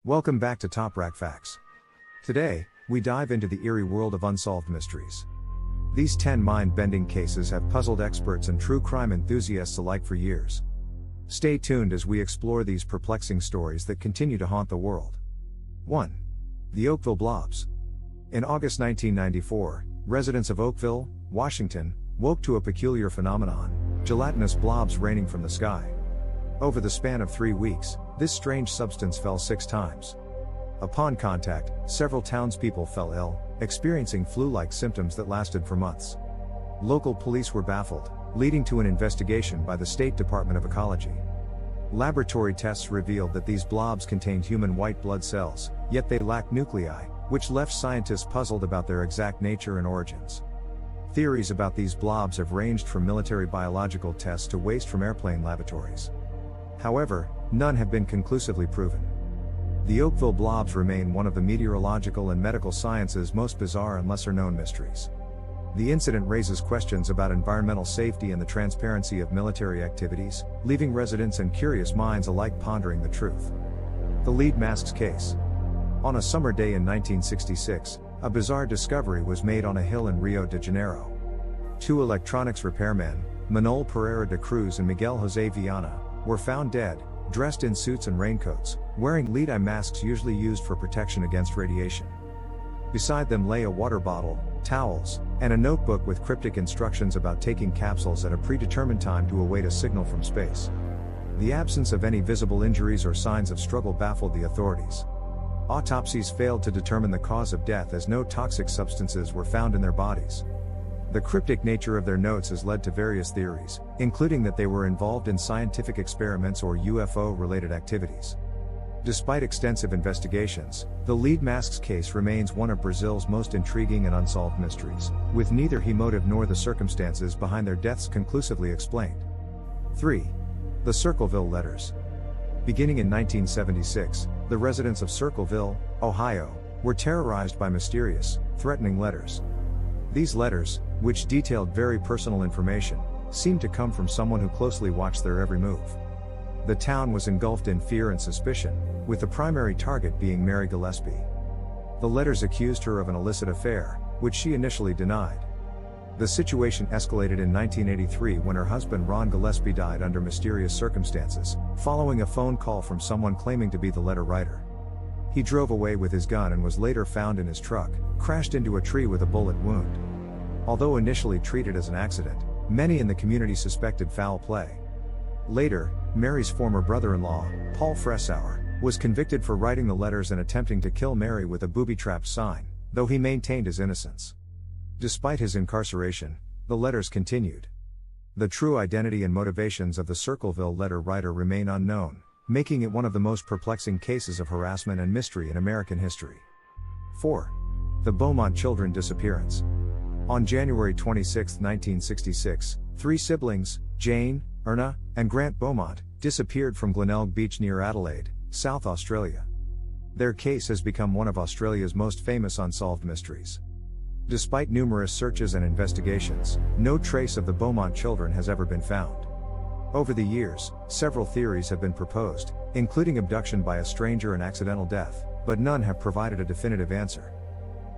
Welcome back to Top Rack Facts. Today, we dive into the eerie world of unsolved mysteries. These 10 mind-bending cases have puzzled experts and true crime enthusiasts alike for years. Stay tuned as we explore these perplexing stories that continue to haunt the world. 1. The Oakville Blobs. In August 1994, residents of Oakville, Washington, woke to a peculiar phenomenon: gelatinous blobs raining from the sky. Over the span of 3 weeks, this strange substance fell 6 times. Upon contact, several townspeople fell ill, experiencing flu-like symptoms that lasted for months. Local police were baffled, leading to an investigation by the State Department of Ecology. Laboratory tests revealed that these blobs contained human white blood cells, yet they lacked nuclei, which left scientists puzzled about their exact nature and origins. Theories about these blobs have ranged from military biological tests to waste from airplane lavatories. However, none have been conclusively proven. The Oakville blobs remain one of the meteorological and medical science's most bizarre and lesser-known mysteries. The incident raises questions about environmental safety and the transparency of military activities, leaving residents and curious minds alike pondering the truth. The lead masks case. On a summer day in 1966, a bizarre discovery was made on a hill in Rio de Janeiro. 2 electronics repairmen, Manuel Pereira de Cruz and Miguel Jose Viana, were found dead, dressed in suits and raincoats, wearing lead-eye masks usually used for protection against radiation. Beside them lay a water bottle, towels, and a notebook with cryptic instructions about taking capsules at a predetermined time to await a signal from space. The absence of any visible injuries or signs of struggle baffled the authorities. Autopsies failed to determine the cause of death as no toxic substances were found in their bodies. The cryptic nature of their notes has led to various theories, including that they were involved in scientific experiments or UFO-related activities. Despite extensive investigations, the lead masks case remains one of Brazil's most intriguing and unsolved mysteries, with neither the motive nor the circumstances behind their deaths conclusively explained. 3. The Circleville Letters. Beginning in 1976, the residents of Circleville, Ohio, were terrorized by mysterious, threatening letters. These letters, which detailed very personal information, seemed to come from someone who closely watched their every move. The town was engulfed in fear and suspicion, with the primary target being Mary Gillespie. The letters accused her of an illicit affair, which she initially denied. The situation escalated in 1983 when her husband Ron Gillespie died under mysterious circumstances, following a phone call from someone claiming to be the letter writer. He drove away with his gun and was later found in his truck, crashed into a tree with a bullet wound. Although initially treated as an accident, many in the community suspected foul play. Later, Mary's former brother-in-law, Paul Fressauer, was convicted for writing the letters and attempting to kill Mary with a booby-trapped sign, though he maintained his innocence. Despite his incarceration, the letters continued. The true identity and motivations of the Circleville letter writer remain unknown, making it one of the most perplexing cases of harassment and mystery in American history. 4. The Beaumont children disappearance. On January 26, 1966, 3 siblings, Jane, Erna, and Grant Beaumont, disappeared from Glenelg Beach near Adelaide, South Australia. Their case has become one of Australia's most famous unsolved mysteries. Despite numerous searches and investigations, no trace of the Beaumont children has ever been found. Over the years, several theories have been proposed, including abduction by a stranger and accidental death, but none have provided a definitive answer.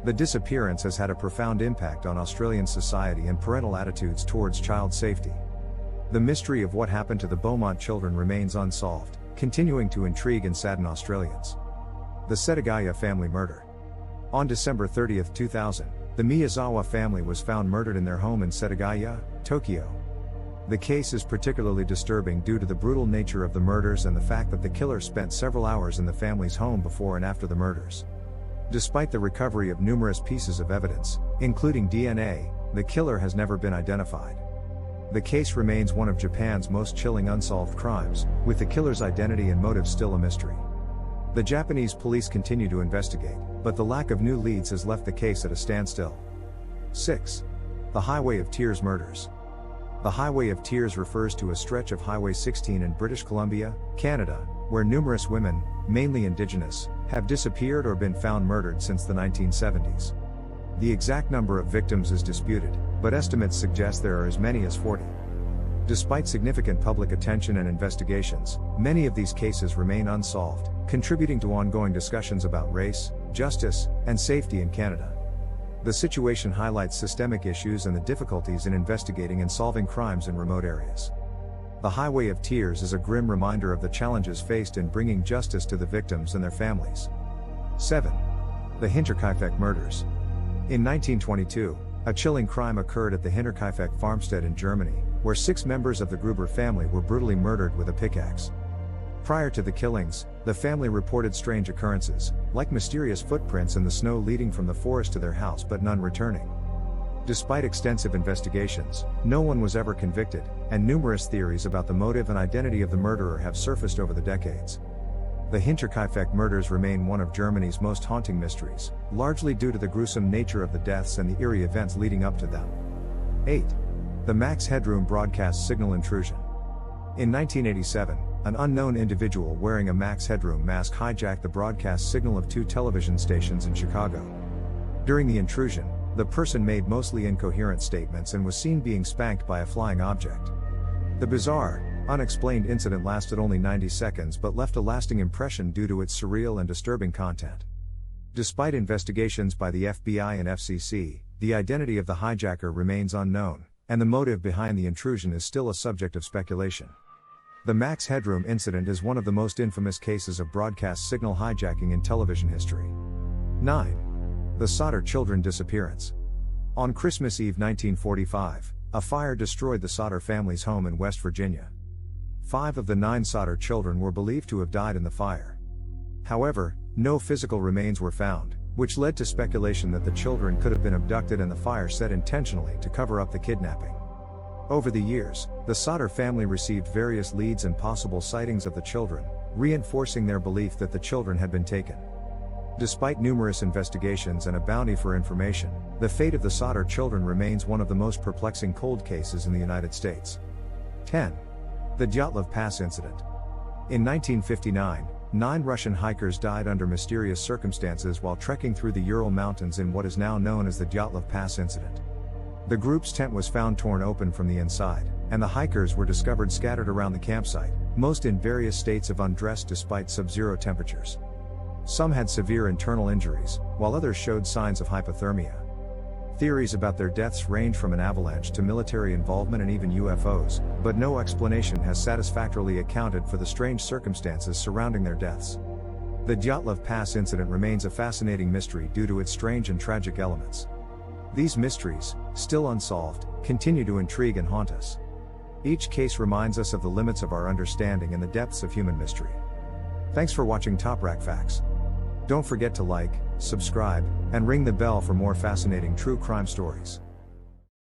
The disappearance has had a profound impact on Australian society and parental attitudes towards child safety. The mystery of what happened to the Beaumont children remains unsolved, continuing to intrigue and sadden Australians. The Setagaya family murder. On December 30, 2000, the Miyazawa family was found murdered in their home in Setagaya, Tokyo. The case is particularly disturbing due to the brutal nature of the murders and the fact that the killer spent several hours in the family's home before and after the murders. Despite the recovery of numerous pieces of evidence, including DNA, the killer has never been identified. The case remains one of Japan's most chilling unsolved crimes, with the killer's identity and motive still a mystery. The Japanese police continue to investigate, but the lack of new leads has left the case at a standstill. 6. The Highway of Tears murders. The Highway of Tears refers to a stretch of Highway 16 in British Columbia, Canada, where numerous women, mainly Indigenous, have disappeared or been found murdered since the 1970s. The exact number of victims is disputed, but estimates suggest there are as many as 40. Despite significant public attention and investigations, Many of these cases remain unsolved, contributing to ongoing discussions about race, justice, and safety in Canada. The situation highlights systemic issues and the difficulties in investigating and solving crimes in remote areas. The Highway of Tears is a grim reminder of the challenges faced in bringing justice to the victims and their families. 7. The Hinterkaifeck murders. In 1922, a chilling crime occurred at the Hinterkaifeck farmstead in Germany, where 6 members of the Gruber family were brutally murdered with a pickaxe. Prior to the killings, the family reported strange occurrences, like mysterious footprints in the snow leading from the forest to their house but none returning. Despite extensive investigations, no one was ever convicted, and numerous theories about the motive and identity of the murderer have surfaced over the decades. The Hinterkaifeck murders remain one of Germany's most haunting mysteries, largely due to the gruesome nature of the deaths and the eerie events leading up to them. 8. The Max Headroom broadcast signal intrusion. In 1987, an unknown individual wearing a Max Headroom mask hijacked the broadcast signal of 2 television stations in Chicago. During the intrusion, the person made mostly incoherent statements and was seen being spanked by a flying object. The bizarre, unexplained incident lasted only 90 seconds but left a lasting impression due to its surreal and disturbing content. Despite investigations by the FBI and FCC, the identity of the hijacker remains unknown, and the motive behind the intrusion is still a subject of speculation. The Max Headroom incident is one of the most infamous cases of broadcast signal hijacking in television history. 9. The Sodder children disappearance. On Christmas Eve 1945, a fire destroyed the Sodder family's home in West Virginia. 5 of the 9 Sodder children were believed to have died in the fire. However, no physical remains were found, which led to speculation that the children could have been abducted and the fire set intentionally to cover up the kidnapping. Over the years, the Sodder family received various leads and possible sightings of the children, reinforcing their belief that the children had been taken. Despite numerous investigations and a bounty for information, the fate of the Sodder children remains one of the most perplexing cold cases in the United States. 10. The Dyatlov Pass incident. In 1959, 9 Russian hikers died under mysterious circumstances while trekking through the Ural Mountains in what is now known as the Dyatlov Pass incident. The group's tent was found torn open from the inside, and the hikers were discovered scattered around the campsite, most in various states of undress despite sub-zero temperatures. Some had severe internal injuries, while others showed signs of hypothermia. Theories about their deaths range from an avalanche to military involvement and even UFOs, but no explanation has satisfactorily accounted for the strange circumstances surrounding their deaths. The Dyatlov Pass incident remains a fascinating mystery due to its strange and tragic elements. These mysteries, still unsolved, continue to intrigue and haunt us. Each case reminds us of the limits of our understanding and the depths of human mystery. Thanks for watching Top Rack Facts. Don't forget to like, subscribe, and ring the bell for more fascinating true crime stories.